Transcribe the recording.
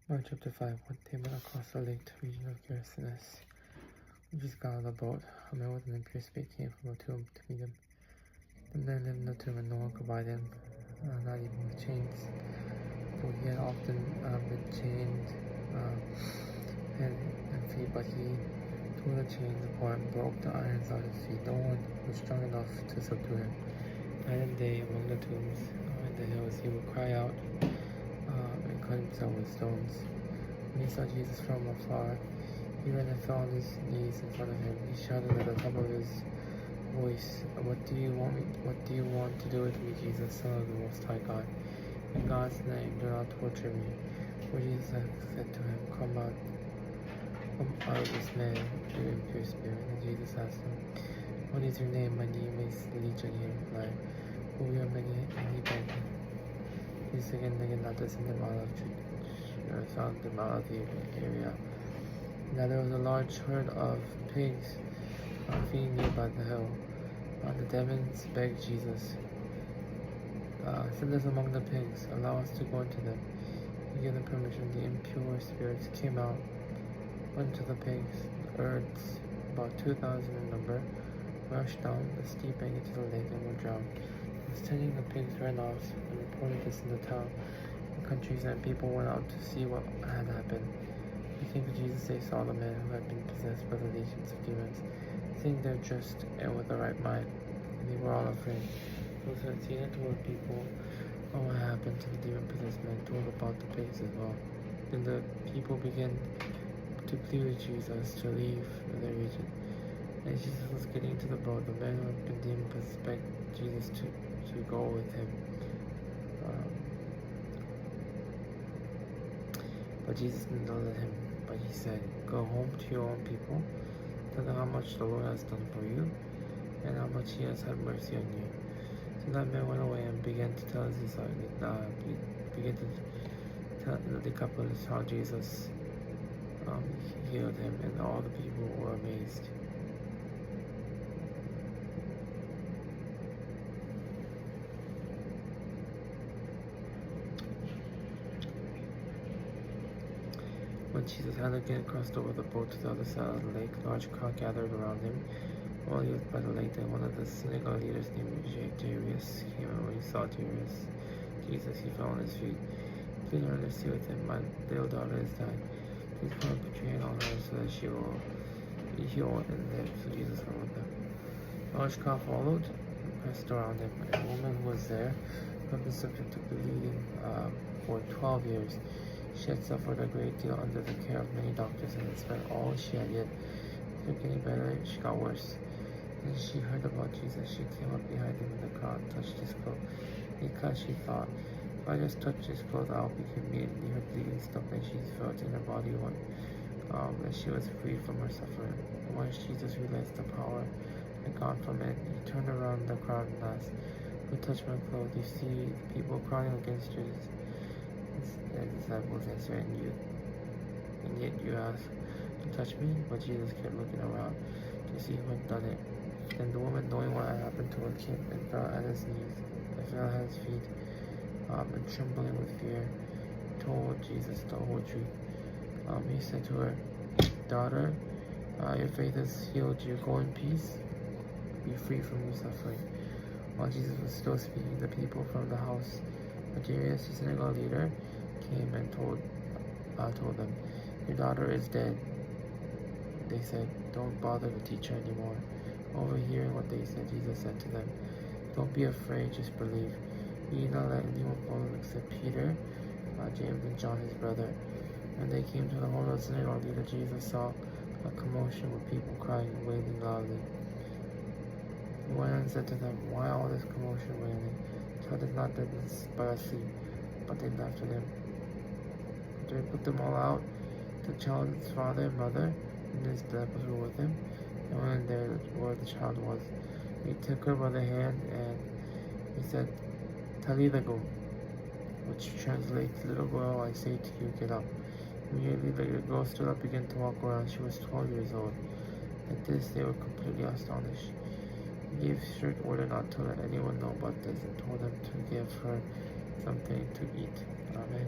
Mark chapter 5. One day went across the lake to the region of Gerasenes. When Jesus got on the boat, a man with an impure spirit came from the tomb to meet him. The man lived in the tomb and no one could bind him, not even with chains. For he had often been chained hand and feet, but he tore the chains apart and broke the irons out of his feet. No one was strong enough to subdue him. Night and day among the tombs in the hills he would cry out and cut himself with stones. When he saw Jesus from afar, he ran and fell on his knees in front of him. He shouted at the top of his voice, What do you want to do with me, Jesus, Son of the Most High God? In God's name, do not torture me. For Jesus said to him, Come out of this man, you impure spirit. And Jesus asked him, What is your name? My name is Legion, he replied. For we are many, and he begged him. Jesus again not to send them out of found them out of the area. Now there was a large herd of pigs feeding nearby the hill. The demons begged Jesus, Send us among the pigs, allow us to go into them. He gave them permission. The impure spirits came out, went into the pigs. The herds, about 2,000 in number, rushed down the steep bank into the lake and were drowned. Tending the pigs ran off and reported this in the town and countries, and people went out to see what had happened. They came to Jesus. They saw the man who had been possessed by the legions of demons, sitting there just and with the right mind, and they were all afraid. Those who had seen it told people what happened to the demon-possessed man, told about the pigs as well. Then the people began to plead with Jesus to leave their region. As Jesus was getting into the boat, the man who had been demon-possessed begged Jesus to go with him. But Jesus did not let him. But he said, Go home to your own people. Tell them how much the Lord has done for you, and how much he has had mercy on you. So that man went away and began to tell his disciples, began to tell the Decapolis how Jesus healed him, and all the people were amazed. When Jesus had again crossed over the boat to the other side of the lake, a large crowd gathered around him. While he was by the lake, then one of the synagogue leaders named Jairus came, and when he saw Jesus, he fell on his feet. Please earnestly with him, my little daughter has died. Please come and put your hand on her so that she will be healed and live. So Jesus went with them. A large crowd followed and pressed around him. And a woman who was there, who had been subject to bleeding for 12 years. She had suffered a great deal under the care of many doctors and had spent all she had, yet instead of getting better, she got worse. When she heard about Jesus, she came up behind him in the crowd and touched his clothes. Because she thought, if I just touch his clothes, I'll be immediately her bleeding stopped, and she felt in her body that she was free from her suffering. And once Jesus realized the power had gone from it, he turned around the crowd and asked, Who touched my clothes? You see people crying against you. His disciples answered, and yet you ask to touch me? But Jesus kept looking around to see who had done it. Then the woman, knowing what had happened to her, came and fell at his knees, and fell at his feet, and trembling with fear, told Jesus the whole truth. He said to her, Daughter, your faith has healed you. Go in peace. Be free from your suffering. While Jesus was still speaking, the people from the house of Jairus, the synagogue leader, came and told them, Your daughter is dead. They said, Don't bother the teacher anymore. Overhearing what they said, Jesus said to them, Don't be afraid, just believe. He did not let anyone follow except Peter, James, and John, his brother. When they came to the home of the synagogue leader, Jesus saw a commotion with people crying and wailing loudly. He went and said to them, Why all this commotion and wailing? The child is not dead, but asleep. But they laughed at him. After he put them all out, the child's father and mother and his disciples were with him, and went there where the child was. He took her by the hand and he said, Talitha Kum, which translates, Little girl, I say to you, get up. Immediately the girl stood up, began to walk around. She was 12 years old. At this they were completely astonished. He gave strict order not to let anyone know about this, and told them to give her something to eat. Amen.